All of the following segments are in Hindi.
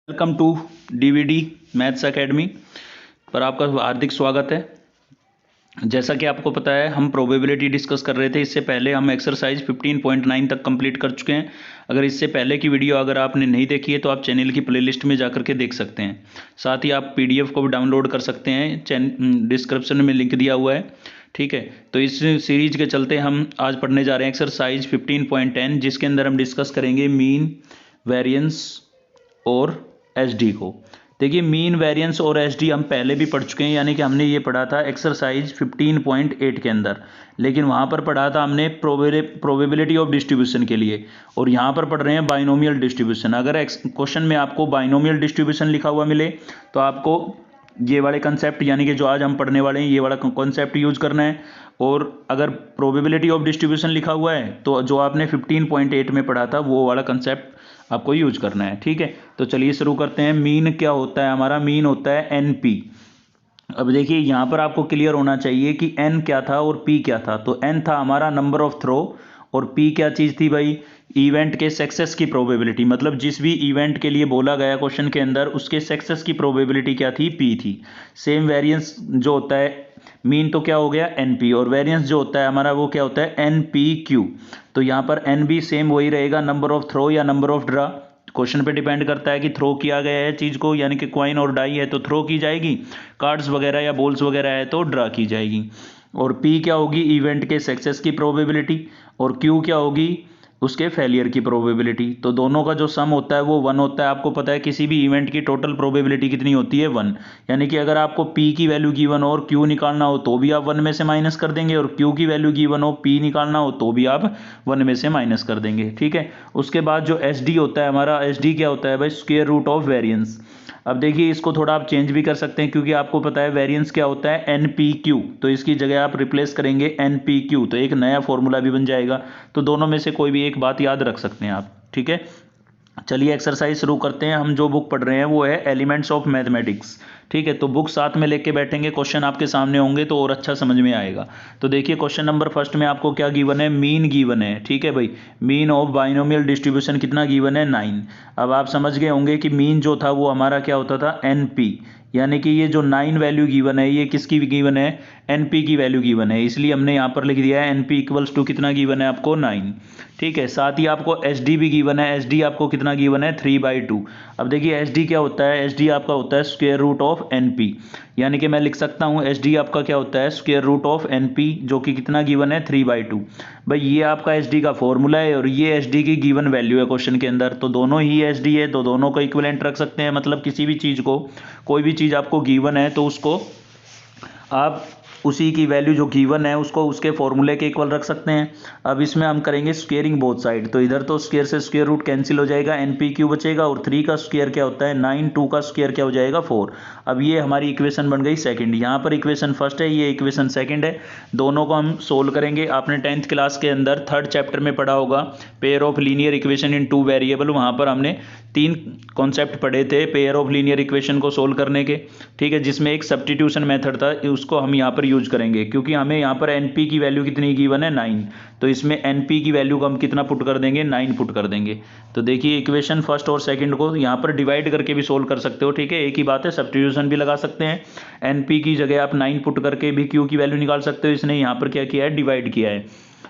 Welcome to DVD maths academy पर आपका हार्दिक स्वागत है। जैसा कि आपको पता है हम प्रोबेबिलिटी डिस्कस कर रहे थे। इससे पहले हम एक्सरसाइज 15.9 तक कंप्लीट कर चुके हैं। अगर इससे पहले की वीडियो अगर आपने नहीं देखी है तो आप चैनल की प्लेलिस्ट में जाकर के देख सकते हैं। साथ ही आप पीडीएफ को भी डाउनलोड कर सकते हैं, डिस्क्रिप्शन में लिंक दिया हुआ है। ठीक है, तो इस सीरीज के चलते हम आज पढ़ने जा रहे हैं एक्सरसाइज 15.10, जिसके अंदर हम डिस्कस करेंगे मीन, वेरिएंस और एसडी को। देखिए, मीन, वेरिएंस और एसडी हम पहले भी पढ़ चुके हैं, यानी कि हमने ये पढ़ा था एक्सरसाइज 15.8 के अंदर, लेकिन वहाँ पर पढ़ा था हमने प्रोबेबिलिटी ऑफ डिस्ट्रीब्यूशन के लिए, और यहाँ पर पढ़ रहे हैं बाइनोमियल डिस्ट्रीब्यूशन। अगर क्वेश्चन में आपको बाइनोमियल डिस्ट्रीब्यूशन लिखा हुआ मिले तो आपको ये वाले कंसेप्ट, यानी कि जो आज हम पढ़ने वाले हैं, ये वाला कॉन्सेप्ट यूज करना है। और अगर प्रोबेबिलिटी ऑफ डिस्ट्रीब्यूशन लिखा हुआ है तो जो आपने 15.8 में पढ़ा था वो वाला कंसेप्ट आपको यूज करना है। ठीक है, तो चलिए शुरू करते हैं। मीन क्या होता है हमारा? मीन होता है एनपी। अब देखिए, यहाँ पर आपको क्लियर होना चाहिए कि एन क्या था और पी क्या था। तो एन था हमारा नंबर ऑफ थ्रो, और पी क्या चीज़ थी भाई? इवेंट के सक्सेस की प्रोबेबिलिटी। मतलब जिस भी इवेंट के लिए बोला गया क्वेश्चन के अंदर, उसके सक्सेस की प्रोबेबिलिटी क्या थी? पी थी। सेम वेरिएंस जो होता है, मीन तो क्या हो गया? एनपी, और वेरिएंस जो होता है हमारा वो क्या होता है? एनपीक्यू। तो यहाँ पर एन भी सेम वही रहेगा, नंबर ऑफ थ्रो या नंबर ऑफ ड्रा। क्वेश्चन पे डिपेंड करता है कि थ्रो किया गया है चीज़ को, यानी कि क्वाइन और डाई है तो थ्रो की जाएगी, कार्ड्स वगैरह या बॉल्स वगैरह है तो ड्रा की जाएगी। और पी क्या होगी? इवेंट के सक्सेस की प्रोबेबिलिटी, और क्यू क्या होगी? उसके फेलियर की प्रोबेबिलिटी। तो दोनों का जो सम होता है वो 1 होता है। आपको पता है किसी भी इवेंट की टोटल प्रोबेबिलिटी कितनी होती है? 1। यानी कि अगर आपको पी की वैल्यू गिवन हो और क्यू निकालना हो तो भी आप 1 में से माइनस कर देंगे, और क्यू की वैल्यू गिवन हो, पी निकालना हो तो भी आप 1 में से माइनस कर देंगे। ठीक है, उसके बाद जो एस डी होता है हमारा, एस डी क्या होता है भाई? Square root of variance. अब देखिए, इसको थोड़ा आप चेंज भी कर सकते हैं, क्योंकि आपको पता है वेरिएंस क्या होता है? N p q. तो इसकी जगह आप रिप्लेस करेंगे एन पी क्यू, तो एक नया फॉर्मूला भी बन जाएगा। तो दोनों में से कोई भी एक बात याद रख सकते हैं आप। ठीक है, चलिए एक्सरसाइज शुरू करते हैं। हम जो बुक पढ़ रहे हैं वो है एलिमेंट्स ऑफ मैथमेटिक्स। ठीक है, तो बुक साथ में लेके बैठेंगे, क्वेश्चन आपके सामने होंगे तो और अच्छा समझ में आएगा। तो देखिए, क्वेश्चन नंबर फर्स्ट में आपको क्या गिवन है? मीन गिवन है। ठीक है भाई, मीन ऑफ बाइनोमियल डिस्ट्रीब्यूशन कितना गिवन है? 9। अब आप समझ गए होंगे कि मीन जो था वो हमारा क्या होता था? एनपी। यानी कि ये जो 9 वैल्यू गिवन है, ये किसकी गिवन है? एनपी की वैल्यू गिवन है, इसलिए हमने यहाँ पर लिख दिया है एनपी इक्वल्स टू कितना गिवन है आपको? 9। ठीक है, साथ ही आपको एसडी भी गिवन है। एसडी आपको कितना गिवन है? 3/2। अब देखिए, एसडी क्या होता है? एसडी आपका होता है स्क्वायर रूट ऑफ एनपी। यानी कि मैं लिख सकता हूँ एसडी आपका क्या होता है? स्क्वायर रूट ऑफ एनपी, जो कि कितना गिवन है? 3/2। भाई ये आपका एसडी का फॉर्मूला है और ये एसडी की गिवन वैल्यू है क्वेश्चन के अंदर, तो दोनों ही एसडी है, तो दोनों को इक्विवेलेंट रख सकते हैं। मतलब किसी भी चीज़ को, कोई भी चीज़ आपको गिवन है तो उसको आप उसी की वैल्यू जो गिवन है उसको उसके फॉर्मूले के इक्वल रख सकते हैं। अब इसमें हम करेंगे स्क्वेयरिंग बोथ साइड, तो इधर तो स्क्वेयर से स्क्वेयर रूट कैंसिल हो जाएगा, एनपी क्यू बचेगा, और 3 का स्क्वेयर क्या होता है? 9, 2 का स्क्वेयर क्या हो जाएगा? 4। अब ये हमारी इक्वेशन बन गई सेकंड। यहाँ पर इक्वेशन फर्स्ट है, ये इक्वेशन सेकंड है। दोनों को हम सोल्व करेंगे। आपने 10th क्लास के अंदर 3rd चैप्टर में पढ़ा होगा pair of linear equation in 2 variable. वहाँ पर हमने 3 कॉन्सेप्ट पढ़े थे पेयर ऑफ लीनियर इक्वेशन को सोल्व करने के। ठीक है, जिसमें एक सब्स्टिट्यूशन मेथड था, उसको हम यहाँ पर यूज करेंगे, क्योंकि हमें यहाँ पर एनपी की वैल्यू कितनी गिवन है? 9। तो इसमें एनपी की वैल्यू को हम कितना पुट कर देंगे? 9 पुट कर देंगे। तो देखिए, इक्वेशन फर्स्ट और सेकंड को यहाँ पर डिवाइड करके भी सोल्व कर सकते हो। ठीक है, एक ही बात है, सब्स्टिट्यूशन भी लगा सकते हैं। एनपी की जगह आप 9 पुट करके भी क्यू की वैल्यू निकाल सकते हो। इसने यहाँ पर क्या किया है? डिवाइड किया है।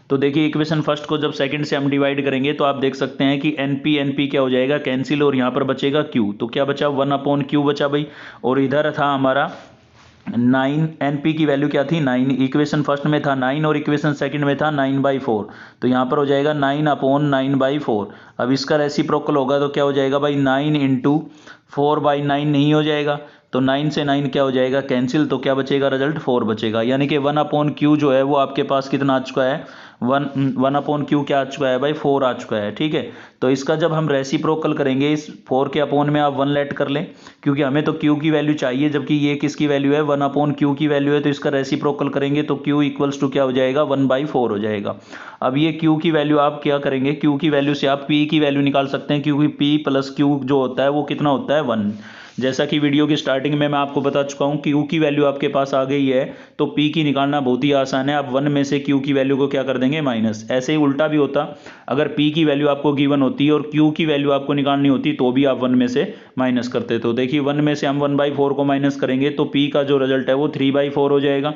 तो देखिए, इक्वेशन फर्स्ट को जब सेकंड से हम डिवाइड करेंगे तो आप देख सकते हैं कि एनपी एनपी क्या हो जाएगा? कैंसिल, और यहाँ पर बचेगा क्यू। तो क्या बचा? 1/q बचा भाई। और इधर था हमारा 9, एनपी की वैल्यू क्या थी? 9। इक्वेशन फर्स्ट में था 9 और इक्वेशन सेकंड में था 9/4। तो यहाँ पर हो जाएगा 9/9/4। अब इसका रेसिप्रोकल होगा तो क्या हो जाएगा भाई? 9 इंटू 4/9 नहीं हो जाएगा, तो 9 से 9 क्या हो जाएगा? कैंसिल। तो क्या बचेगा? रिजल्ट 4 बचेगा। यानी कि 1/q जो है वो आपके पास कितना आ चुका है? 1/q क्या आ चुका है भाई? 4 आ चुका है। ठीक है, तो इसका जब हम रेसिप्रोकल करेंगे, इस 4 के अपॉन में आप 1 लेट कर लें, क्योंकि हमें तो q की वैल्यू चाहिए, जबकि ये किसकी वैल्यू है? 1/q की वैल्यू है। तो इसका रेसिप्रोकल करेंगे तो q इक्वल्स टू क्या हो जाएगा? 1/4 हो जाएगा। अब ये q की वैल्यू आप क्या करेंगे? q की वैल्यू से आप p की वैल्यू निकाल सकते हैं, क्योंकि p प्लस q जो होता है वो कितना होता है? 1। जैसा कि वीडियो की स्टार्टिंग में मैं आपको बता चुका हूँ क्यू की वैल्यू आपके पास आ गई है तो पी की निकालना बहुत ही आसान है। आप 1 में से क्यू की वैल्यू को क्या कर देंगे माइनस। ऐसे ही उल्टा भी होता, अगर पी की वैल्यू आपको गिवन होती और क्यू की वैल्यू आपको निकालनी होती तो भी आप 1 में से माइनस करते। तो देखिए 1 में से हम 1/4 को माइनस करेंगे तो पी का जो रिजल्ट है वो 3/4 हो जाएगा।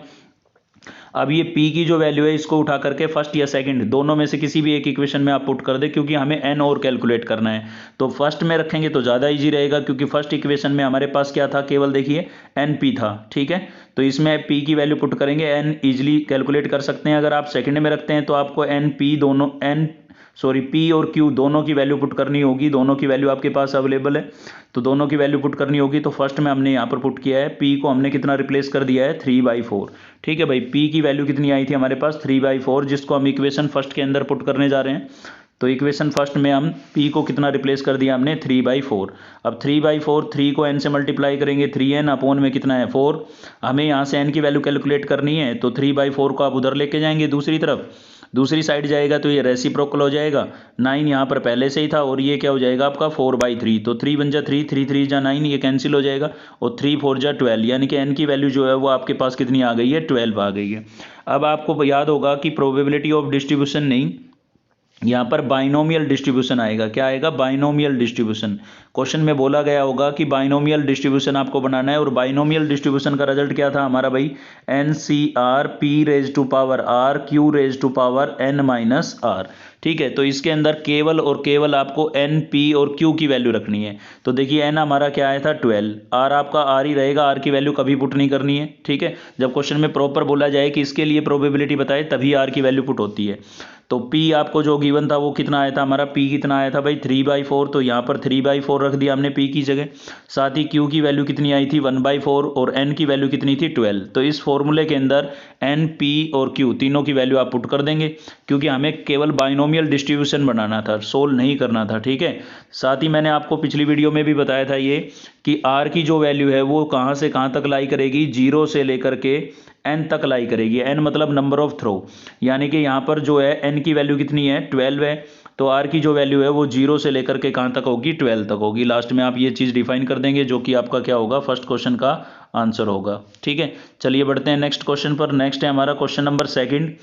अब ये p की जो वैल्यू है इसको उठा करके फर्स्ट या सेकंड दोनों में से किसी भी एक इक्वेशन में आप पुट कर दे, क्योंकि हमें n और कैलकुलेट करना है। तो फर्स्ट में रखेंगे तो ज़्यादा इजी रहेगा, क्योंकि फर्स्ट इक्वेशन में हमारे पास क्या था, केवल देखिए np था। ठीक है, तो इसमें p की वैल्यू पुट करेंगे, n इजिली कैलकुलेट कर सकते हैं। अगर आप सेकंड में रखते हैं तो आपको p और q दोनों की वैल्यू पुट करनी होगी। दोनों की वैल्यू आपके पास अवेलेबल है तो दोनों की वैल्यू पुट करनी होगी। तो फर्स्ट में हमने यहाँ पर पुट किया है, p को हमने कितना रिप्लेस कर दिया है 3/4। ठीक है भाई, p की वैल्यू कितनी आई थी हमारे पास 3/4, जिसको हम इक्वेशन फर्स्ट के अंदर पुट करने जा रहे हैं। तो इक्वेशन फर्स्ट में हम p को कितना रिप्लेस कर दिया हमने 3/4। अब 3/4 3 को n से मल्टीप्लाई करेंगे, 3n अपॉन में कितना है 4। हमें यहाँ से n की वैल्यू कैलकुलेट करनी है तो 3/4 को आप उधर लेके जाएंगे दूसरी तरफ, दूसरी साइड जाएगा तो ये रेसिप्रोकल हो जाएगा। 9 यहाँ पर पहले से ही था और ये क्या हो जाएगा आपका 4/3। तो 3 बन जा 3, 3 3 जा 9, ये कैंसिल हो जाएगा और 3 4 जा 12, यानी कि n की वैल्यू जो है वो आपके पास कितनी आ गई है 12 आ गई है। अब आपको याद होगा कि प्रोबेबिलिटी ऑफ डिस्ट्रीब्यूशन नहीं, यहाँ पर बाइनोमियल डिस्ट्रीब्यूशन आएगा। क्या आएगा, बाइनोमियल डिस्ट्रीब्यूशन। क्वेश्चन में बोला गया होगा कि बाइनोमियल डिस्ट्रीब्यूशन आपको बनाना है और बाइनोमियल डिस्ट्रीब्यूशन का रिजल्ट क्या था हमारा भाई, NCR p⁻r q⁻n-r। ठीक है, तो इसके अंदर केवल और केवल आपको n, p और q की वैल्यू रखनी है। तो देखिए n हमारा क्या आया था 12, r आपका r ही रहेगा, r की वैल्यू कभी पुट नहीं करनी है। ठीक है, जब क्वेश्चन में प्रॉपर बोला जाए कि इसके लिए प्रोबेबिलिटी बताए तभी r की वैल्यू पुट होती है। तो p आपको जो गिवन था वो कितना आया था हमारा, p कितना आया था भाई 3/4, तो यहाँ पर 3/4 रख दिया हमने p की जगह। साथ ही q की वैल्यू कितनी आई थी 1/4 और n की वैल्यू कितनी थी 12। तो इस फॉर्मूले के अंदर n, p और q तीनों की वैल्यू आप पुट कर देंगे, क्योंकि हमें केवल बाइनोमियल डिस्ट्रीब्यूशन बनाना था, सोल्व नहीं करना था। ठीक है, साथ ही मैंने आपको पिछली वीडियो में भी बताया था ये कि r की जो वैल्यू है वो कहाँ से कहाँ तक लाई करेगी, 0 से लेकर के n तक लाई करेगी। n मतलब नंबर ऑफ थ्रो, यानी कि यहाँ पर जो है n की वैल्यू कितनी है 12 है, तो r की जो वैल्यू है वो 0 से लेकर के कहाँ तक होगी 12 तक होगी। लास्ट में आप ये चीज़ डिफाइन कर देंगे, जो कि आपका क्या होगा, फर्स्ट क्वेश्चन का आंसर होगा। ठीक है, चलिए बढ़ते हैं नेक्स्ट क्वेश्चन पर। नेक्स्ट है हमारा क्वेश्चन नंबर सेकंड,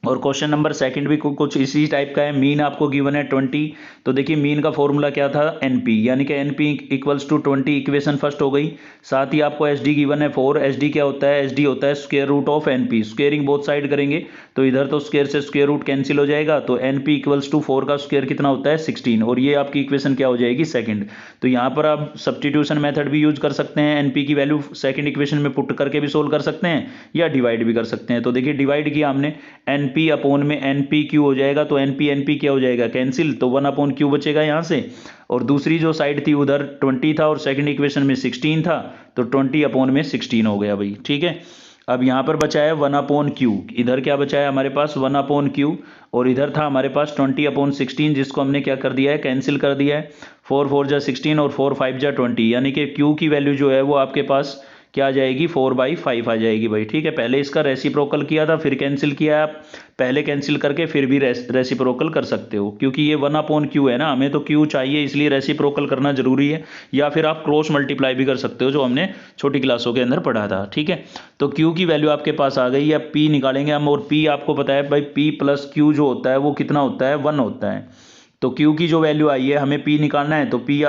और क्वेश्चन नंबर सेकंड भी कुछ इसी टाइप का है। मीन आपको गिवन है 20, तो देखिए मीन का फॉर्मूला क्या था NP, यानी कि NP equals to 20, equation first हो गई। साथ ही आपको SD गिवन है 4, SD क्या होता है, SD होता है square root of NP। Squaring both side करेंगे तो इधर तो स्क्वायर से स्क्वायर रूट कैंसिल हो जाएगा, तो NP इक्वल्स टू 4 का स्क्वायर कितना होता है 16, और ये आपकी इक्वेशन क्या हो जाएगी सेकंड। तो यहाँ पर आप सब्स्टिट्यूशन मेथड भी यूज कर सकते हैं, NP की वैल्यू सेकंड इक्वेशन में पुट करके भी सोल्व कर सकते हैं या डिवाइड भी कर सकते हैं। तो देखिए डिवाइड किया हमने, NP अपॉन में NPQ हो जाएगा, तो NP क्या हो जाएगा कैंसिल, तो 1/q बचेगा यहाँ से। और दूसरी जो साइड थी उधर 20 था और सेकंड इक्वेशन में 16 था, तो 20/16 हो गया भाई। ठीक है, अब यहाँ पर बचा है 1/q, इधर क्या बचा है हमारे पास 1/q, और इधर था हमारे पास 20/16, जिसको हमने क्या कर दिया है कैंसिल कर दिया है। 4 4 जा 16 और 4 5 जा 20, यानी कि q की वैल्यू जो है वो आपके पास क्या आ जाएगी 4/5 आ जाएगी भाई। ठीक है, पहले इसका रेसिप्रोकल किया था फिर कैंसिल किया, आप पहले कैंसिल करके फिर भी रेसिप्रोकल कर सकते हो, क्योंकि ये 1/q है ना, हमें तो q चाहिए इसलिए रेसिप्रोकल करना जरूरी है, या फिर आप क्रॉस मल्टीप्लाई भी कर सकते हो जो हमने छोटी क्लासों के अंदर पढ़ा था। ठीक है, तो q की वैल्यू आपके पास आ गई, अब p निकालेंगे हम, और p आपको पता है भाई p प्लस q जो होता है वो कितना होता है 1 होता है। तो q की जो वैल्यू आई है हमें p निकालना है, तो q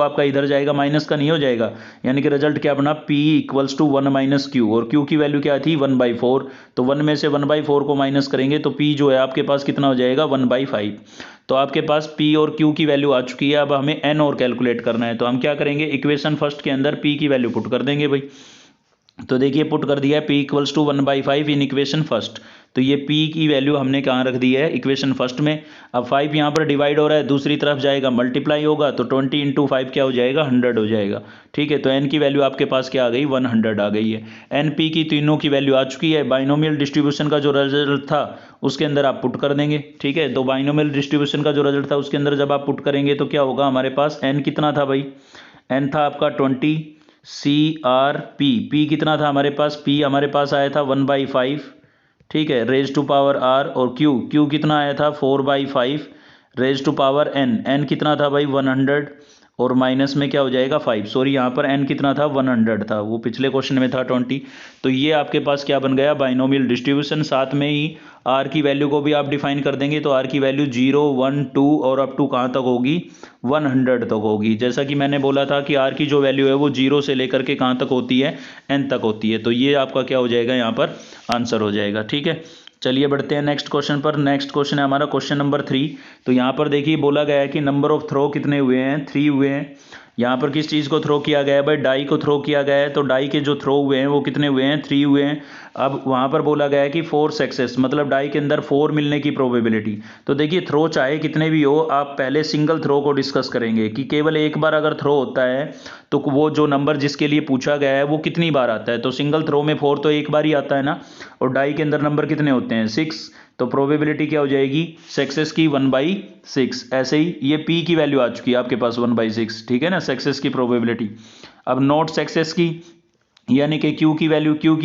आपका इधर जाएगा माइनस का नहीं हो जाएगा, यानी कि रिजल्ट क्या बना p इक्वल्स टू 1 - q, और q की वैल्यू क्या थी 1/4, तो 1 में से 1/4 को माइनस करेंगे तो p जो है आपके पास कितना हो जाएगा 1/5। तो आपके पास p और q की वैल्यू आ चुकी है, अब हमें n और कैलकुलेट करना है। तो हम क्या करेंगे, इक्वेशन फर्स्ट के अंदर p की वैल्यू पुट कर देंगे भाई। तो देखिए पुट कर दिया है p equals to 1/5 in equation first, तो ये p की वैल्यू हमने कहाँ रख दी है इक्वेशन फर्स्ट में। अब 5 यहाँ पर डिवाइड हो रहा है, दूसरी तरफ जाएगा मल्टीप्लाई होगा, तो 20 × 5 क्या हो जाएगा 100 हो जाएगा। ठीक है, तो n की वैल्यू आपके पास क्या आ गई 100 आ गई है। NP की तीनों की वैल्यू आ चुकी है। बाइनोमियल डिस्ट्रीब्यूशन का जो रिजल्ट था उसके अंदर आप पुट कर देंगे। ठीक है, तो बाइनोमियल डिस्ट्रीब्यूशन का जो रिजल्ट था उसके अंदर जब आप पुट करेंगे तो क्या होगा हमारे पास, n कितना था भाई, n था आपका 20, CRP, p कितना था हमारे पास, p हमारे पास आया था 1/5। ठीक है, रेज टू पावर r, और q कितना आया था 4/5 रेज टू पावर n कितना था भाई 100, और माइनस में क्या हो जाएगा 5। सॉरी यहाँ पर n कितना था 100 था, वो पिछले क्वेश्चन में था 20। तो ये आपके पास क्या बन गया बाइनोमियल डिस्ट्रीब्यूशन। साथ में ही r की वैल्यू को भी आप डिफाइन कर देंगे, तो r की वैल्यू 0 1 2 और अप टू कहाँ तक होगी 100 तक होगी। जैसा कि मैंने बोला था कि r की जो वैल्यू है वो 0 से लेकर के कहाँ तक होती है n तक होती है। तो ये आपका क्या हो जाएगा यहाँ पर आंसर हो जाएगा। ठीक है, चलिए बढ़ते हैं नेक्स्ट क्वेश्चन पर। नेक्स्ट क्वेश्चन है हमारा क्वेश्चन नंबर 3। तो यहाँ पर देखिए बोला गया है कि नंबर ऑफ थ्रो कितने हुए हैं 3 हुए हैं। यहाँ पर किस चीज़ को थ्रो किया गया है भाई, डाई को थ्रो किया गया है। तो डाई के जो थ्रो हुए हैं वो कितने हुए हैं 3 हुए हैं। अब वहाँ पर बोला गया है कि 4 सक्सेस, मतलब डाई के अंदर 4 मिलने की प्रोबेबिलिटी। तो देखिए थ्रो चाहे कितने भी हो, आप पहले सिंगल थ्रो को डिस्कस करेंगे कि केवल एक बार अगर थ्रो होता है तो वो जो नंबर जिसके लिए पूछा गया है वो कितनी बार आता है। तो सिंगल थ्रो में 4 तो एक बार ही आता है ना, और डाई के अंदर नंबर कितने होते हैं 6। तो प्रोबेबिलिटी क्या हो जाएगी सक्सेस की 1/6। ऐसे ही ये p की वैल्यू आ चुकी है आपके पास 1/6, ठीक है ना, सक्सेस की प्रोबेबिलिटी। अब नॉट सक्सेस की यानी कि Q की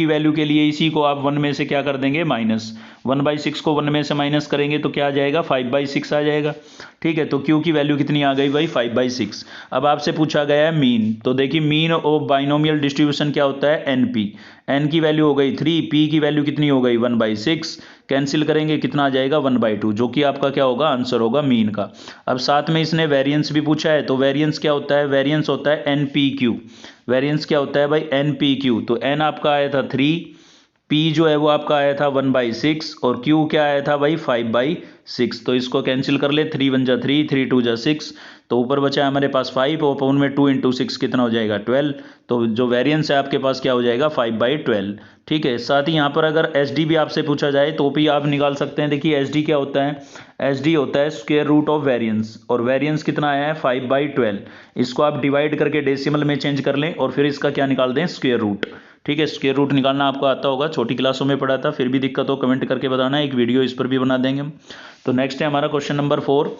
वैल्यू के लिए इसी को आप 1 में से क्या कर देंगे माइनस, 1/6 को 1 में से माइनस करेंगे तो क्या आ जाएगा 5/6 आ जाएगा। ठीक है, तो Q की वैल्यू कितनी आ गई भाई 5/6। अब आपसे पूछा गया है मीन। तो देखिए मीन ऑफ बाइनोमियल डिस्ट्रीब्यूशन क्या होता है NP। n की वैल्यू हो गई 3, p की वैल्यू कितनी हो गई 1/6, कैंसिल करेंगे कितना आ जाएगा 1/2, जो कि आपका क्या होगा आंसर होगा मीन का। अब साथ में इसने वेरिएंस भी पूछा है। तो वेरिएंस क्या होता है, वेरिएंस होता है NPQ। वेरिएंस क्या होता है भाई NPQ। तो n आपका आया था 3, p जो है वो आपका आया था 1/6 और q क्या आया था भाई 5/6। तो इसको कैंसिल कर ले, 3 1 जा 3, 3 2 जा 6, तो ऊपर बचा हमारे पास 5 और अपॉन में 2 × 6 कितना हो जाएगा 12। तो जो वेरिएंस है आपके पास क्या हो जाएगा 5/12। ठीक है, साथ ही यहाँ पर अगर SD भी आपसे पूछा जाए तो भी आप निकाल सकते हैं। देखिए SD क्या होता है, SD होता है स्क्वायर रूट ऑफ वेरिएंस, और वेरिएंस कितना आया है 5/12। इसको आप डिवाइड करके डेसिमल में चेंज कर लें और फिर इसका क्या निकाल दें स्क्वायर रूट। ठीक है, स्क्वायर रूट निकालना आपको आता होगा, छोटी क्लासों में पढ़ा था। फिर भी दिक्कत हो कमेंट करके बताना, एक वीडियो इस पर भी बना देंगे हम। तो नेक्स्ट है हमारा क्वेश्चन नंबर 4।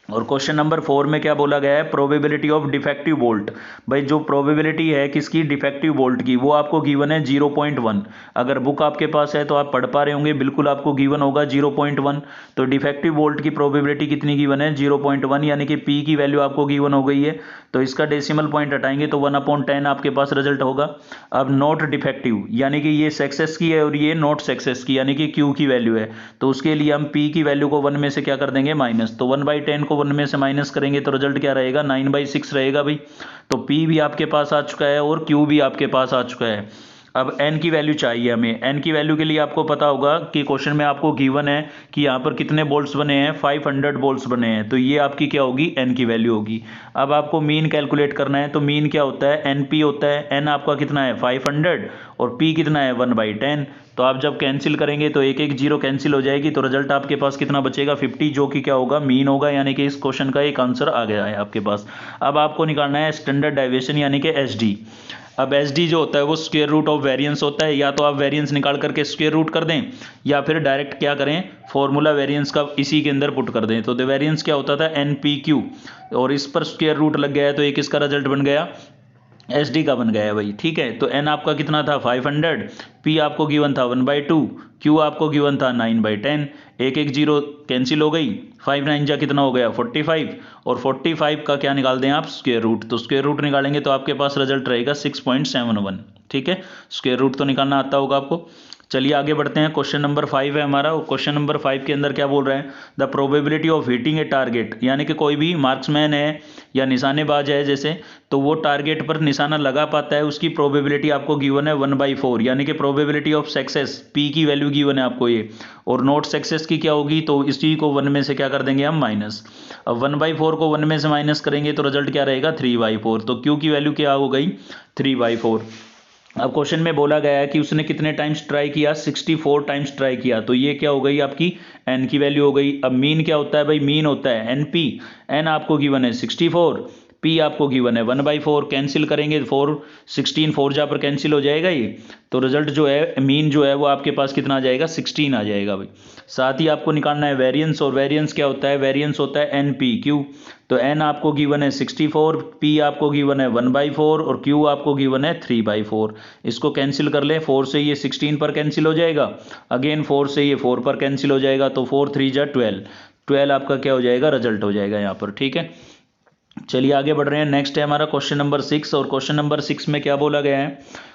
और क्वेश्चन नंबर 4 में क्या बोला गया है, प्रोबेबिलिटी ऑफ डिफेक्टिव बोल्ट। भाई जो प्रोबेबिलिटी है किसकी, डिफेक्टिव बोल्ट की, वो आपको गिवन है 0.1। अगर बुक आपके पास है तो आप पढ़ पा रहे होंगे, बिल्कुल आपको गिवन होगा 0.1। तो डिफेक्टिव बोल्ट की प्रोबेबिलिटी कितनी गिवन है 0.1, यानी कि p की वैल्यू आपको गिवन हो गई है। तो इसका डेसिमल पॉइंट हटाएंगे तो 1/10 आपके पास रिजल्ट होगा। अब नॉट डिफेक्टिव यानी कि ये सक्सेस की है और ये नॉट सक्सेस की, यानी कि q की वैल्यू है। तो उसके लिए हम p की वैल्यू को 1 में से क्या कर देंगे माइनस। तो 1/10 को 1 में से माइनस करेंगे तो रिजल्ट क्या रहेगा 9/6 रहेगा भाई। तो p भी आपके पास आ चुका है और q भी आपके पास आ चुका है। अब n की वैल्यू चाहिए हमें। n की वैल्यू के लिए आपको पता होगा कि क्वेश्चन में आपको गिवन है कि यहाँ पर कितने बोल्ट्स बने हैं 500 बोल्ट्स बने हैं। तो ये आपकी क्या होगी n की वैल्यू होगी। अब आपको मीन कैलकुलेट करना है। तो मीन क्या होता है NP होता है। n आपका कितना है 500 और p कितना है 1/10। तो आप जब कैंसिल करेंगे तो एक एक जीरो कैंसिल हो जाएगी, तो रिजल्ट आपके पास कितना बचेगा 50, जो कि क्या होगा मीन होगा। यानी कि इस क्वेश्चन का एक आंसर आ गया है आपके पास। अब आपको निकालना है स्टैंडर्ड डेविएशन यानी कि SD। अब SD जो होता है वो स्क्वायर रूट ऑफ वेरिएंस होता है। या तो आप वेरिएंस निकाल करके स्क्वायर रूट कर दें, या फिर डायरेक्ट क्या करें फॉर्मूला वेरिएंस का इसी के अंदर पुट कर दें। तो वेरिएंस क्या होता था NPQ, और इस पर स्क्वायर रूट लग गया है तो एक इसका रिजल्ट बन गया SD का बन गया है भाई। ठीक है, तो n आपका कितना था 500, p आपको गिवन था 1/2, q आपको गिवन था 9/10। एक एक जीरो कैंसिल हो गई, 5 9 जा कितना हो गया 45, और 45 का क्या निकाल दें आप स्क्वायर रूट। तो स्क्वायर रूट निकालेंगे तो आपके पास रिजल्ट रहेगा 6.71। ठीक है, स्क्वायर रूट तो निकालना आता होगा आपको। चलिए आगे बढ़ते हैं। क्वेश्चन नंबर 5 है हमारा। क्वेश्चन नंबर 5 के अंदर क्या बोल रहे हैं, the probability of hitting a target. यानी कि कोई भी मार्क्समैन है या निशानेबाज है जैसे, तो वो टारगेट पर निशाना लगा पाता है, उसकी प्रोबेबिलिटी आपको गिवन है 1/4। यानी कि प्रोबेबिलिटी ऑफ सक्सेस p की वैल्यू गिवन है आपको ये, और नॉट सक्सेस की क्या होगी, तो इसी को 1 में से क्या कर देंगे हम माइनस। अब 1/4 को 1 में से माइनस करेंगे तो रिजल्ट क्या रहेगा 3/4। तो q की वैल्यू क्या हो गई 3/4। अब क्वेश्चन में बोला गया है कि उसने कितने टाइम्स ट्राई किया 64 टाइम्स ट्राई किया। तो ये क्या हो गई आपकी n की वैल्यू हो गई। अब मीन क्या होता है भाई, मीन होता है NP। n आपको गिवन है 64, p आपको गिवन है 1/4। कैंसिल करेंगे 4 16 4 जा पर कैंसिल हो जाएगा ये, तो रिजल्ट जो है मीन जो है वो आपके पास कितना आ जाएगा 16 आ जाएगा भाई। साथ ही आपको निकालना है वेरिएंस, और वेरिएंस क्या होता है, वेरिएंस होता है NPQ। तो n आपको गिवन है 64, p आपको गिवन है 1/4 और q आपको गिवन है 3/4। इसको कैंसिल कर लें, 4 से ये 16 पर कैंसिल हो जाएगा, अगेन 4 से ये 4 पर कैंसिल हो जाएगा, तो 4 3 जा 12 आपका क्या हो जाएगा रिजल्ट हो जाएगा यहाँ पर। ठीक है, चलिए आगे बढ़ रहे हैं। नेक्स्ट है हमारा क्वेश्चन नंबर 6, और क्वेश्चन नंबर 6 में क्या बोला गया है?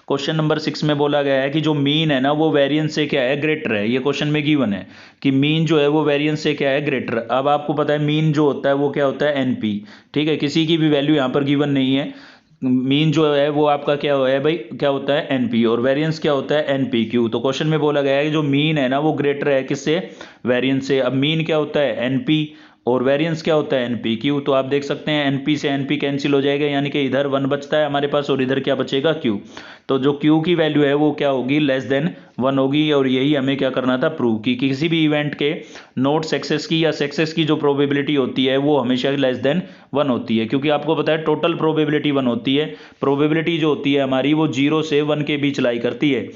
क्वेश्चन नंबर 6 में बोला गया है कि जो मीन है ना वो वेरिएंस से क्या है, ग्रेटर है। ये क्वेश्चन में गिवन है कि मीन जो है वो वेरिएंस से क्या है, ग्रेटर। अब आपको पता है मीन जो होता है वो क्या होता है, एनपी। ठीक है, किसी की भी वैल्यू यहाँ पर गिवन नहीं है। मीन जो है वो आपका क्या है भाई, क्या होता है, एनपी, और वेरिएंस क्या होता है, एनपीक्यू। तो क्वेश्चन में बोला गया है कि जो मीन है ना वो ग्रेटर है किससे, वेरिएंस से। अब मीन क्या होता है, एनपी, और वेरिएंस क्या होता है, एनपी क्यू। तो आप देख सकते हैं एनपी से एनपी कैंसिल हो जाएगा, यानी कि इधर 1 बचता है हमारे पास और इधर क्या बचेगा, क्यू। तो जो क्यू की वैल्यू है वो क्या होगी, लेस देन 1 होगी। और यही हमें क्या करना था, प्रूव कि किसी भी इवेंट के नोट सक्सेस की या सक्सेस की जो प्रोबेबिलिटी होती है वो हमेशा लेस देन 1 होती है, क्योंकि आपको पता है टोटल प्रोबेबिलिटी 1 होती है। प्रोबेबिलिटी जो होती है हमारी वो 0 से 1 के बीच लाई करती है।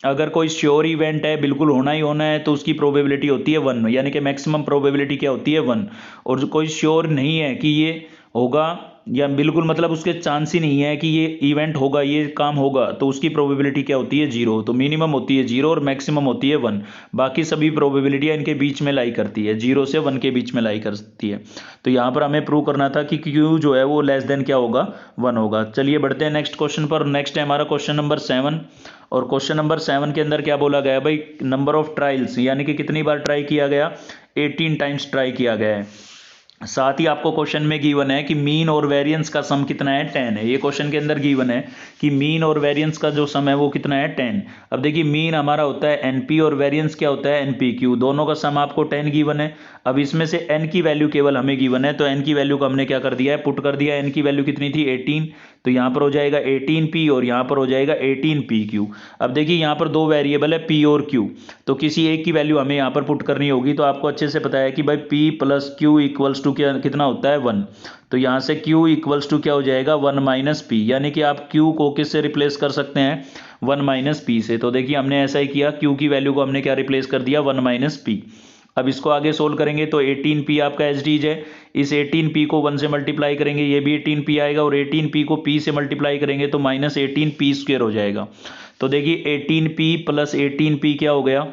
अगर कोई श्योर इवेंट है, बिल्कुल होना ही होना है, तो उसकी प्रोबेबिलिटी होती है 1, यानी कि मैक्सिमम प्रोबेबिलिटी क्या होती है, 1। और जो कोई श्योर नहीं है कि ये होगा, या बिल्कुल मतलब उसके चांस ही नहीं है कि ये इवेंट होगा, ये काम होगा, तो उसकी प्रोबेबिलिटी क्या होती है, 0। तो मिनिमम होती है 0 और मैक्सिमम होती है 1। बाकी सभी प्रोबेबिलिटियाँ इनके बीच में लाई करती है, 0 से 1 के बीच में लाई करती है। तो यहाँ पर हमें प्रूव करना था कि क्यू जो है वो लेस देन क्या होगा, 1 होगा। चलिए बढ़ते हैं नेक्स्ट क्वेश्चन पर। नेक्स्ट है हमारा क्वेश्चन नंबर 7, और क्वेश्चन नंबर 7 के अंदर क्या बोला गया भाई, नंबर ऑफ ट्रायल्स, यानी कि कितनी बार ट्राई किया गया, 18 टाइम्स ट्राई किया गया है। साथ ही आपको क्वेश्चन में गिवन है कि मीन और वेरिएंस का सम कितना है, 10 है। ये क्वेश्चन के अंदर गिवन है कि मीन और वेरिएंस का जो सम है वो कितना है, 10। अब देखिए मीन हमारा होता है एनपी और वेरिएंस क्या होता है, एनपीक्यू। दोनों का सम आपको 10 गिवन है। अब इसमें से एन की वैल्यू केवल हमें गिवन है, तो एन की वैल्यू को हमने क्या कर दिया है, पुट कर दिया। एन की वैल्यू कितनी थी, 18। तो यहाँ पर हो जाएगा 18p और यहाँ पर हो जाएगा 18pq। अब देखिए यहाँ पर दो वेरिएबल है p और q, तो किसी एक की वैल्यू हमें यहाँ पर पुट करनी होगी। तो आपको अच्छे से पता है कि भाई p plus q equals to कितना होता है, 1। तो यहाँ से q इक्वल्स टू क्या हो जाएगा, 1 माइनस p, यानी कि आप q को किससे रिप्लेस कर सकते हैं, 1 माइनस p से। तो देखिए हमने ऐसा ही किया, q की वैल्यू को हमने क्या रिप्लेस कर दिया, 1 माइनस p। अब इसको आगे सोल्व करेंगे तो 18p आपका एच डीज है। इस 18p को 1 से मल्टीप्लाई करेंगे, ये भी 18p आएगा, और 18p को p से मल्टीप्लाई करेंगे तो माइनस 18p स्क्वायर हो जाएगा। तो देखिए 18p प्लस 18p क्या हो गया,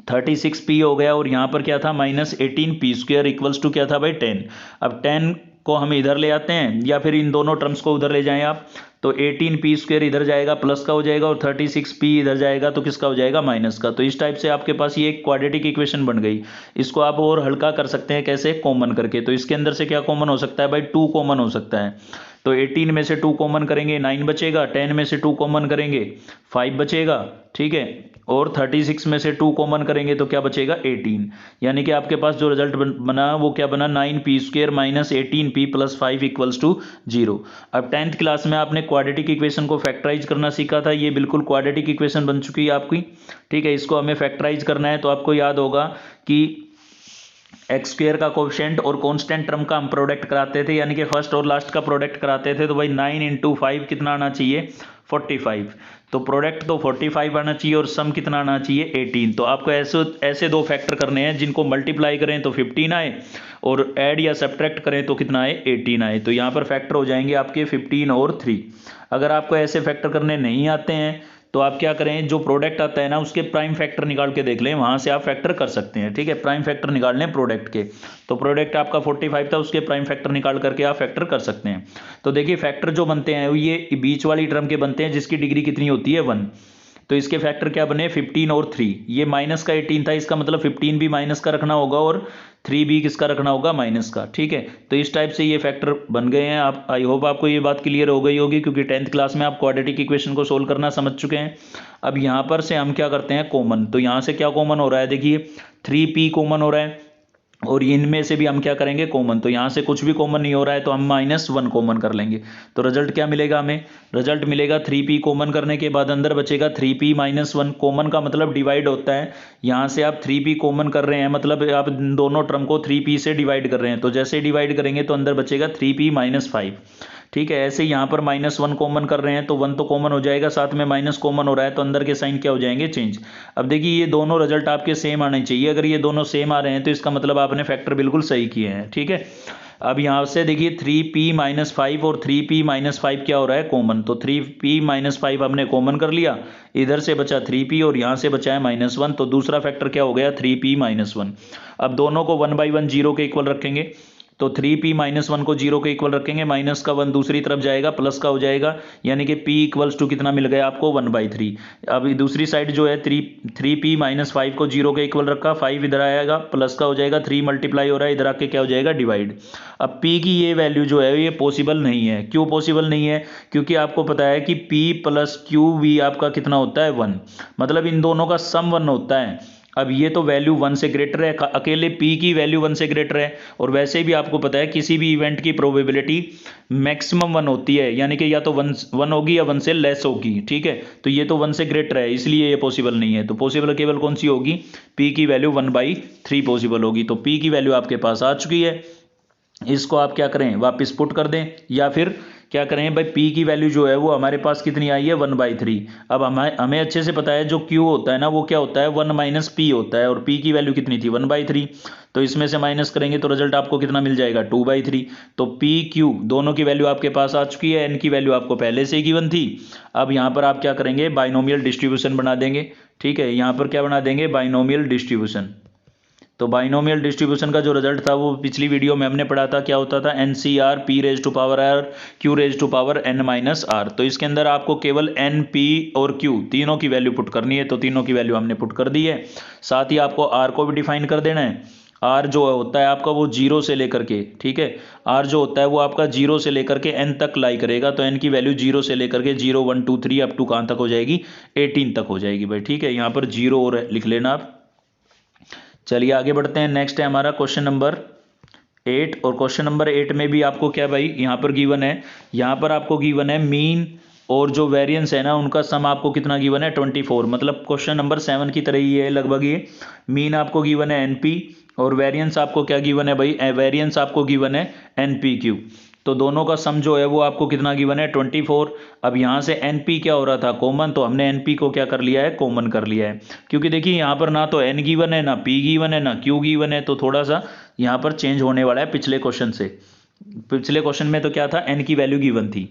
36p हो गया, और यहाँ पर क्या था, minus 18p square equals to क्या था भाई, 10। अब 10 को हम इधर ले आते हैं, या फिर इन दोनों टर्म्स को उधर ले जाएं आप, तो 18p स्क्वायर इधर जाएगा प्लस का हो जाएगा, और 36p इधर जाएगा तो किसका हो जाएगा, माइनस का। तो इस टाइप से आपके पास ये एक क्वाड्रेटिक इक्वेशन बन गई। इसको आप और हल्का कर सकते हैं, कैसे, कॉमन करके। तो इसके अंदर से क्या कॉमन हो सकता है भाई, 2 कॉमन हो सकता है। तो 18 में से 2 कॉमन करेंगे 9 बचेगा, 10 में से 2 कॉमन करेंगे 5 बचेगा, ठीक है, और 36 में से 2 कॉमन करेंगे तो क्या बचेगा, 18। यानी कि आपके पास जो रिजल्ट बना वो क्या बना, 9p square minus 18p plus 5 equals to 0। अब 10th क्लास में आपने क्वाड्रेटिक इक्वेशन को फैक्टराइज करना सीखा था। ये बिल्कुल क्वाड्रेटिक इक्वेशन बन चुकी है आपकी, ठीक है। इसको हमें फैक्टराइज करना है, तो आपको याद होगा कि एक्स स्क्वेयर का कोफिशिएंट और कांस्टेंट टर्म का हम प्रोडक्ट कराते थे, यानी कि फर्स्ट और लास्ट का प्रोडक्ट कराते थे। तो भाई 9 इंटू 5 कितना आना चाहिए, 45। तो प्रोडक्ट तो 45 आना चाहिए और सम कितना आना चाहिए, 18। तो आपको ऐसे दो फैक्टर करने हैं जिनको मल्टीप्लाई करें तो 15 आए, और ऐड या सब्ट्रैक्ट करें तो कितना आए, 18 आए। तो यहाँ पर फैक्टर हो जाएंगे आपके 15 और 3। अगर आपको ऐसे फैक्टर करने नहीं आते हैं तो आप क्या करें, जो प्रोडक्ट आता है ना उसके प्राइम फैक्टर निकाल के देख लें, वहां से आप फैक्टर कर सकते हैं, ठीक है। प्राइम फैक्टर निकाल लें प्रोडक्ट के, तो प्रोडक्ट आपका 45 था, उसके प्राइम फैक्टर निकाल करके आप फैक्टर कर सकते हैं। तो देखिए फैक्टर जो बनते हैं ये बीच वाली टर्म के बनते हैं जिसकी डिग्री कितनी होती है, 1। तो इसके फैक्टर क्या बने, 15 और 3। ये माइनस का 18 था, इसका मतलब 15 भी माइनस का रखना होगा और 3 भी किसका रखना होगा, माइनस का, ठीक है। तो इस टाइप से ये फैक्टर बन गए हैं। आप, आई होप आपको ये बात क्लियर हो गई होगी, क्योंकि 10th क्लास में आप क्वाड्रेटिक इक्वेशन को सोल्व करना समझ चुके हैं। अब यहाँ पर से हम क्या करते हैं, कॉमन। तो यहाँ से क्या कॉमन हो रहा है, देखिए 3p कॉमन हो रहा है, और इनमें से भी हम क्या करेंगे, कॉमन। तो यहाँ से कुछ भी कॉमन नहीं हो रहा है तो हम -1 कॉमन कर लेंगे। तो रिजल्ट क्या मिलेगा हमें, रिजल्ट मिलेगा 3p कॉमन करने के बाद अंदर बचेगा 3p माइनस 1। कॉमन का मतलब डिवाइड होता है, यहाँ से आप 3p कॉमन कर रहे हैं, मतलब आप दोनों टर्म को 3p से डिवाइड कर रहे हैं। तो जैसे डिवाइड करेंगे तो अंदर बचेगा 3p माइनस 5, ठीक है। ऐसे यहाँ पर -1 कॉमन कर रहे हैं तो 1 तो कॉमन हो जाएगा, साथ में माइनस कॉमन हो रहा है तो अंदर के साइन क्या हो जाएंगे, चेंज। अब देखिए ये दोनों रिजल्ट आपके सेम आने चाहिए। अगर ये दोनों सेम आ रहे हैं तो इसका मतलब आपने फैक्टर बिल्कुल सही किए हैं, ठीक है। अब यहाँ से देखिए 3p माइनस 5 और 3p माइनस 5 क्या हो रहा है, कॉमन। तो 3p माइनस 5 हमने कॉमन कर लिया, इधर से बचा 3p और यहाँ से बचा है -1। तो दूसरा फैक्टर क्या हो गया, 3p माइनस 1। अब दोनों को 1/1 0 के इक्वल रखेंगे, तो 3p माइनस 1 को 0 के इक्वल रखेंगे, माइनस का 1 दूसरी तरफ जाएगा, प्लस का हो जाएगा, यानी कि p इक्वल्स टू कितना मिल गया आपको 1/3। अब दूसरी साइड जो है 3p माइनस 5 को 0 के इक्वल रखा, 5 इधर आएगा, प्लस का हो जाएगा, 3 मल्टीप्लाई हो रहा है, इधर आके क्या हो जाएगा डिवाइड। अब p की ये वैल्यू जो है ये पॉसिबल नहीं है। क्यों पॉसिबल नहीं है? क्योंकि आपको पता है कि p प्लस क्यू भी आपका कितना होता है 1, मतलब इन दोनों का सम 1 होता है। अब ये तो वैल्यू 1 से ग्रेटर है, अकेले p की वैल्यू 1 से ग्रेटर है, और वैसे भी आपको पता है किसी भी इवेंट की प्रोबेबिलिटी मैक्सिमम 1 होती है, यानी कि या तो 1 होगी या 1 से लेस होगी, ठीक है। तो ये तो 1 से ग्रेटर है, इसलिए ये पॉसिबल नहीं है। तो पॉसिबल केवल कौन सी होगी? p की वैल्यू 1/3 पॉसिबल होगी। तो p की वैल्यू आपके पास आ चुकी है, इसको आप क्या करें वापस पुट कर दें, या फिर क्या करें भाई p की वैल्यू जो है वो हमारे पास कितनी आई है 1/3। अब हमें अच्छे से पता है जो q होता है ना वो क्या होता है 1 माइनस p होता है, और p की वैल्यू कितनी थी 1/3। तो इसमें से माइनस करेंगे तो रिजल्ट आपको कितना मिल जाएगा 2/3। तो p q दोनों की वैल्यू आपके पास आ चुकी है, n की वैल्यू आपको पहले से ही गिवन थी। अब यहाँ पर आप क्या करेंगे बाइनोमियल डिस्ट्रीब्यूशन बना देंगे, ठीक है। यहाँ पर क्या बना देंगे बाइनोमियल डिस्ट्रीब्यूशन। तो बाइनोमियल डिस्ट्रीब्यूशन का जो रिजल्ट था वो पिछली वीडियो में हमने पढ़ा था, क्या होता था NCR p raise to power r q raise to power n minus r। तो इसके अंदर आपको केवल n p और q तीनों की वैल्यू पुट करनी है, तो तीनों की वैल्यू हमने पुट कर दी है। साथ ही आपको r को भी डिफाइन कर देना है। r जो होता है आपका वो 0 से लेकर के, ठीक है, r जो होता है वो आपका 0 से लेकर के n तक लाई करेगा। तो n की वैल्यू 0 से लेकर के 0 1 2 3 अप टू कहाँ तक हो जाएगी 18 तक हो जाएगी भाई, ठीक है। यहाँ पर 0 और लिख लेना आप। चलिए आगे बढ़ते हैं। नेक्स्ट है हमारा क्वेश्चन नंबर 8, और क्वेश्चन नंबर 8 में भी आपको क्या भाई यहाँ पर गिवन है, यहाँ पर आपको गिवन है मीन और जो वेरिएंस है ना उनका सम आपको कितना गिवन है 24। मतलब क्वेश्चन नंबर 7 की तरह ही है लगभग ये। मीन आपको गिवन है NP और वेरिएंस आपको क्या गिवन है भाई, वेरिएंस आपको गिवन है NPQ। तो दोनों का सम जो है वो आपको कितना गिवन है 24। अब यहाँ से NP क्या हो रहा था कॉमन, तो हमने NP को क्या कर लिया है कॉमन कर लिया है। क्योंकि देखिए यहाँ पर ना तो N गिवन है, ना P गिवन है, ना Q गिवन है, तो थोड़ा सा यहाँ पर चेंज होने वाला है पिछले क्वेश्चन से। पिछले क्वेश्चन में तो क्या था N की वैल्यू गिवन थी,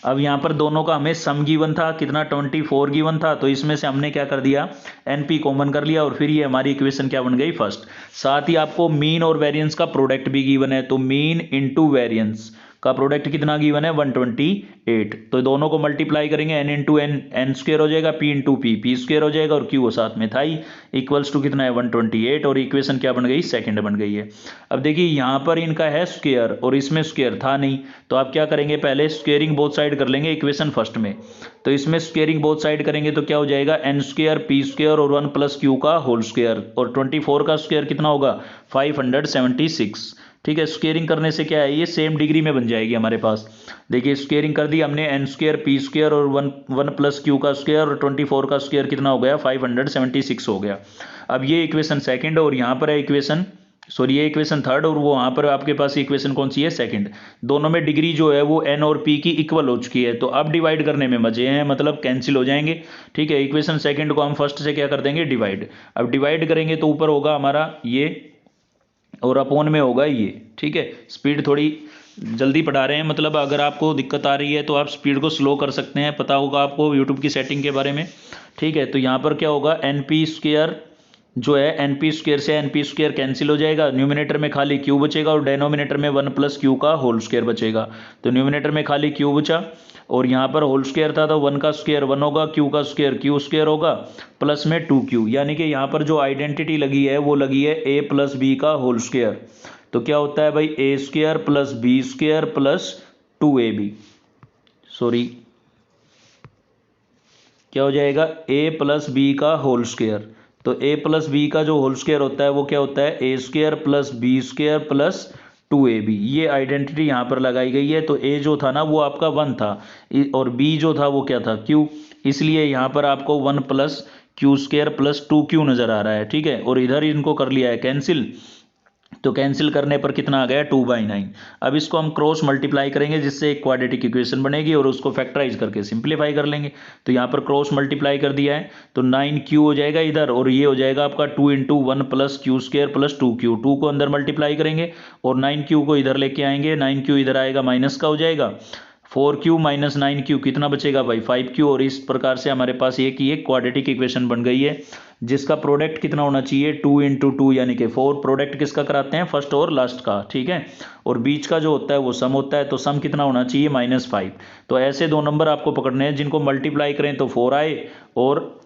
अब यहाँ पर दोनों का हमें सम गिवन था कितना 24 गिवन था। तो इसमें से हमने क्या कर दिया NP कॉमन कर लिया, और फिर ये हमारी इक्वेशन क्या बन गई फर्स्ट। साथ ही आपको मीन और वेरिएंस का प्रोडक्ट भी गिवन है, तो मीन इंटू वेरिएंस का प्रोडक्ट कितना गिवन है 128। तो दोनों को मल्टीप्लाई करेंगे n into n, n square हो जाएगा, p into p, p square हो जाएगा, और q वो साथ में था ही, इक्वल्स टू कितना है 128। और इक्वेशन क्या बन गई सेकंड बन गई है। अब देखिए यहाँ पर इनका है स्क्वेयर और इसमें स्क्वेयर था नहीं, तो आप क्या करेंगे पहले स्क्वेयरिंग बोथ साइड कर लेंगे इक्वेशन फर्स्ट में। तो इसमें स्क्वेयरिंग बोथ साइड करेंगे तो क्या हो जाएगा n स्क्वेयर p स्क्वेयर और 1 प्लस q का होल स्क्वेयर, और 24 का स्क्वेयर कितना होगा 576, ठीक है। स्क्वेयरिंग करने से क्या है ये सेम डिग्री में बन जाएगी हमारे पास। देखिए स्क्वेयरिंग कर दी हमने, n स्क्वेयर p स्क्वेयर और 1 प्लस q का स्क्वेयर और 24 का स्क्वेयर कितना हो गया 576 हो गया। अब ये इक्वेशन सेकंड, और यहाँ पर है इक्वेशन ये इक्वेशन थर्ड, और वो वहाँ पर आपके पास इक्वेशन कौन सी है सेकंड। दोनों में डिग्री जो है वो n और p की इक्वल हो चुकी है। तो अब डिवाइड करने में मजे हैं, मतलब कैंसिल हो जाएंगे, ठीक है। इक्वेशन सेकंड को हम फर्स्ट से क्या कर देंगे डिवाइड। अब डिवाइड करेंगे तो ऊपर होगा हमारा ये और अपोन में होगा ये, ठीक है। स्पीड थोड़ी जल्दी पढ़ा रहे हैं, मतलब अगर आपको दिक्कत आ रही है तो आप स्पीड को स्लो कर सकते हैं, पता होगा आपको यूट्यूब की सेटिंग के बारे में, ठीक है। तो यहाँ पर क्या होगा NP स्क्वेयर जो है NP स्क्वेयर से NP स्क्वेयर कैंसिल हो जाएगा, न्यूमिनेटर में खाली q बचेगा और डेनोमिनेटर में 1 प्लस q का होल स्क्वेयर बचेगा। तो न्यूमिनेटर में खाली q बचा और यहाँ पर होल स्क्वेयर था, तो 1 का स्क्वेयर 1 होगा, q का स्क्वेयर q स्क्वेयर होगा, प्लस में 2q, यानी कि यहाँ पर जो आइडेंटिटी लगी है वो लगी है a प्लस b का होल स्क्वेयर। तो क्या होता है भाई a square plus b square plus 2ab, sorry क्या हो जाएगा a प्लस b का होल स्क्वेयर। तो a प्लस बी का जो होल स्क्वायर होता है वो क्या होता है a square plus b square plus 2ab। ये आइडेंटिटी यहाँ पर लगाई गई है। तो a जो था ना वो आपका 1 था और b जो था वो क्या था q, इसलिए यहाँ पर आपको 1 plus q square plus 2q नजर आ रहा है, ठीक है। और इधर इनको कर लिया है कैंसिल, तो कैंसिल करने पर कितना आ गया 2/9। अब इसको हम क्रॉस मल्टीप्लाई करेंगे जिससे एक क्वाड्रेटिक इक्वेशन बनेगी और उसको फैक्टराइज करके सिंप्लीफाई कर लेंगे। तो यहाँ पर क्रॉस मल्टीप्लाई कर दिया है तो 9q हो जाएगा इधर, और ये हो जाएगा आपका 2 into 1 plus q square plus 2q। 2 को अंदर मल्टीप्लाई करेंगे और 9q को इधर लेके आएंगे, 9q इधर आएगा माइनस का हो जाएगा, 4q माइनस 9q कितना बचेगा भाई 5q। और इस प्रकार से हमारे पास ये की एक क्वाड्रेटिक इक्वेशन बन गई है जिसका प्रोडक्ट कितना होना चाहिए 2 इंटू 2 यानी कि 4। प्रोडक्ट किसका कराते हैं फर्स्ट और लास्ट का, ठीक है। और बीच का जो होता है वो सम होता है, तो सम कितना होना चाहिए -5। तो ऐसे दो नंबर आपको पकड़ने हैं जिनको मल्टीप्लाई करें तो 4 आए और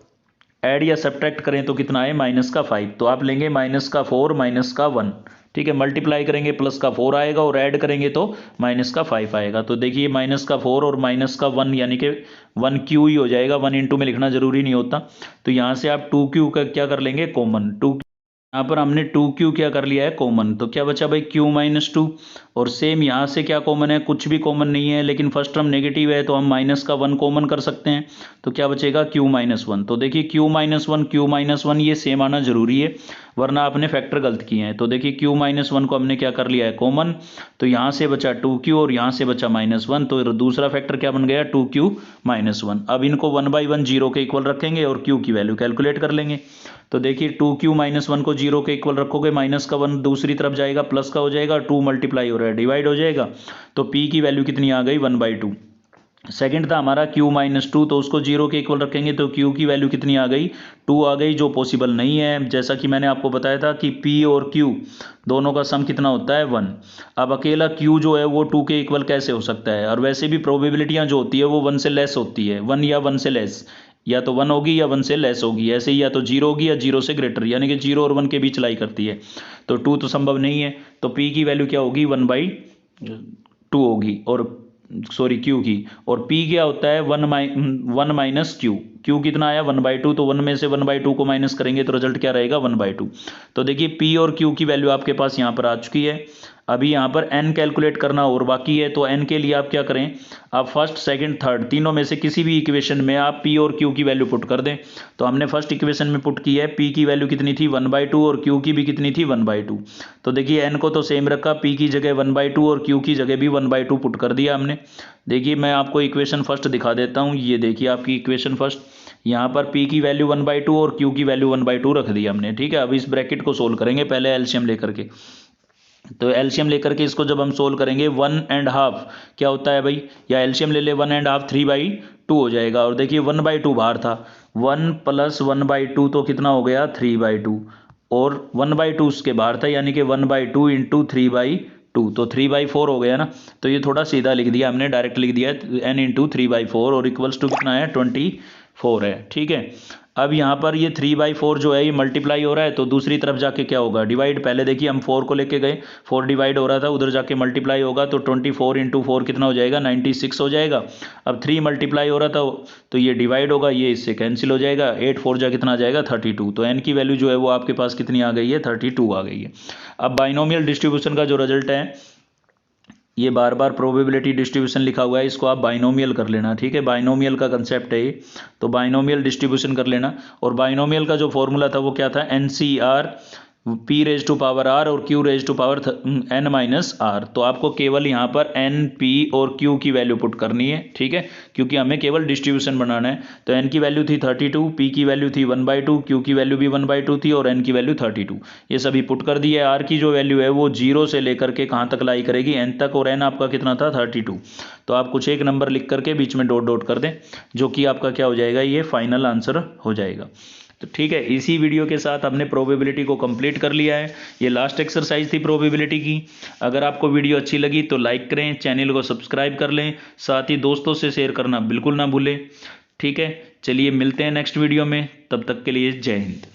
ऐड या सब्ट्रैक्ट करें तो कितना आए -5। तो आप लेंगे -4 -1, ठीक है। मल्टीप्लाई करेंगे +4 आएगा और ऐड करेंगे तो -5 आएगा। तो देखिए -4 और -1 यानी कि 1q ही हो जाएगा, 1 इंटू में लिखना जरूरी नहीं होता। तो यहाँ से आप 2q का क्या कर लेंगे कॉमन, 2 यहाँ पर हमने 2q क्या कर लिया है कॉमन, तो क्या बचा भाई q -2। और सेम यहाँ से क्या कॉमन है, कुछ भी कॉमन नहीं है, लेकिन फर्स्ट टर्म नेगेटिव है तो हम -1 कॉमन कर सकते हैं। तो क्या बचेगा q -1। तो देखिए q -1 ये सेम आना जरूरी है वरना आपने फैक्टर गलत किए हैं। तो देखिए q -1 को हमने क्या कर लिया है कॉमन, तो यहाँ से बचा 2q और यहाँ से बचा -1, तो दूसरा फैक्टर क्या बन गया 2q -1। अब इनको 1 बाई 1 जीरो के इक्वल रखेंगे और q की वैल्यू कैलकुलेट कर लेंगे। तो देखिए 2q -1 को जीरो के इक्वल रखोगे, माइनस का 1 दूसरी तरफ जाएगा, प्लस का हो जाएगा, 2 मल्टीप्लाई हो रहा है डिवाइड हो जाएगा। तो p की वैल्यू कितनी आ गई 1/2। सेकंड था हमारा q -2, तो उसको जीरो के इक्वल रखेंगे तो q की वैल्यू कितनी आ गई 2 आ गई, जो पॉसिबल नहीं है। जैसा कि मैंने आपको बताया था कि p और q दोनों का सम कितना होता है 1। अब अकेला q जो है वो 2 के इक्वल कैसे हो सकता है, और वैसे भी प्रोबेबिलिटियां जो होती है वो 1 से लेस होती है, 1 या 1 से लेस, या तो 1 होगी या 1 से लेस होगी, ऐसे ही या तो 0 होगी या 0 से ग्रेटर, यानी कि 0 और 1 के बीच लाई करती है। तो 2 तो संभव नहीं है, तो p की वैल्यू क्या होगी 1/2 होगी, और सॉरी q की। और p क्या होता है 1 माइनस q। q कितना आया 1/2, तो 1 में से 1/2 को माइनस करेंगे तो रिजल्ट क्या रहेगा 1/2। तो देखिए p और q की वैल्यू आपके पास यहाँ पर आ चुकी है। अभी यहाँ पर n कैलकुलेट करना और बाकी है, तो n के लिए आप क्या करें, आप फर्स्ट सेकंड थर्ड तीनों में से किसी भी इक्वेशन में आप p और q की वैल्यू पुट कर दें। तो हमने फर्स्ट इक्वेशन में पुट की है, p की वैल्यू कितनी थी 1/2 और q की भी कितनी थी 1/2। तो देखिए n को तो सेम रखा, p की जगह 1/2 और q की जगह भी 1/2 पुट कर दिया हमने। देखिए मैं आपको इक्वेशन फर्स्ट दिखा देता हूँ, ये देखिए आपकी इक्वेशन फर्स्ट, यहाँ पर p की वैल्यू 1/2 और q की वैल्यू 1/2 रख दी हमने, ठीक है। अब इस ब्रैकेट को सोल्व करेंगे पहले एलसीएम लेकर के। तो एलसीएम लेकर के इसको जब हम सोल्व करेंगे 1.5 क्या होता है भाई, या एलसीएम ले ले 1.5 3/2 हो जाएगा। और देखिए 1/2 बाहर था, 1 + 1/2 तो कितना हो गया 3/2, और 1/2 उसके बाहर था, यानी कि 1/2 इंटू 3/2, तो 3/4 हो गया ना। तो ये थोड़ा सीधा लिख दिया हमने, डायरेक्ट लिख दिया n इंटू 3/4 और इक्वल्स टू कितना है 24 है, ठीक है। अब यहाँ पर ये 3/4 जो है ये मल्टीप्लाई हो रहा है, तो दूसरी तरफ जाके क्या होगा डिवाइड। पहले देखिए हम 4 को लेके गए, 4 डिवाइड हो रहा था, उधर जाके मल्टीप्लाई होगा, तो 24 इंटू 4 कितना हो जाएगा 96 हो जाएगा। अब 3 मल्टीप्लाई हो रहा था तो ये डिवाइड होगा, ये इससे कैंसिल हो जाएगा, 8 4 जा कितना आ जाएगा 32। तो n की वैल्यू जो है वो आपके पास कितनी आ गई है 32 आ गई है। अब बाइनोमियल डिस्ट्रीब्यूशन का जो रिजल्ट है, ये बार बार प्रोबेबिलिटी डिस्ट्रीब्यूशन लिखा हुआ है, इसको आप बाइनोमियल कर लेना, ठीक है। बाइनोमियल का कंसेप्ट है ये, तो बाइनोमियल डिस्ट्रीब्यूशन कर लेना। और बाइनोमियल का जो फॉर्मूला था वो क्या था NCR p⁻r और q⁻n-r। तो आपको केवल यहाँ पर n p और q की वैल्यू पुट करनी है, ठीक है, क्योंकि हमें केवल डिस्ट्रीब्यूशन बनाना है। तो n की वैल्यू थी 32, p की वैल्यू थी 1/2, q की वैल्यू भी 1/2 थी और n की वैल्यू 32, ये सभी पुट कर दिए। r की जो वैल्यू है वो 0 से लेकर के कहाँ तक लाई करेगी n तक, और n आपका कितना था 32। तो आप कुछ एक नंबर लिख करके बीच में डॉट डॉट कर दें, जो कि आपका क्या हो जाएगा ये फाइनल आंसर हो जाएगा। तो ठीक है, इसी वीडियो के साथ हमने प्रोबेबिलिटी को कंप्लीट कर लिया है। ये लास्ट एक्सरसाइज थी प्रोबेबिलिटी की। अगर आपको वीडियो अच्छी लगी तो लाइक करें, चैनल को सब्सक्राइब कर लें, साथ ही दोस्तों से शेयर करना बिल्कुल ना भूलें, ठीक है। चलिए मिलते हैं नेक्स्ट वीडियो में, तब तक के लिए जय हिंद।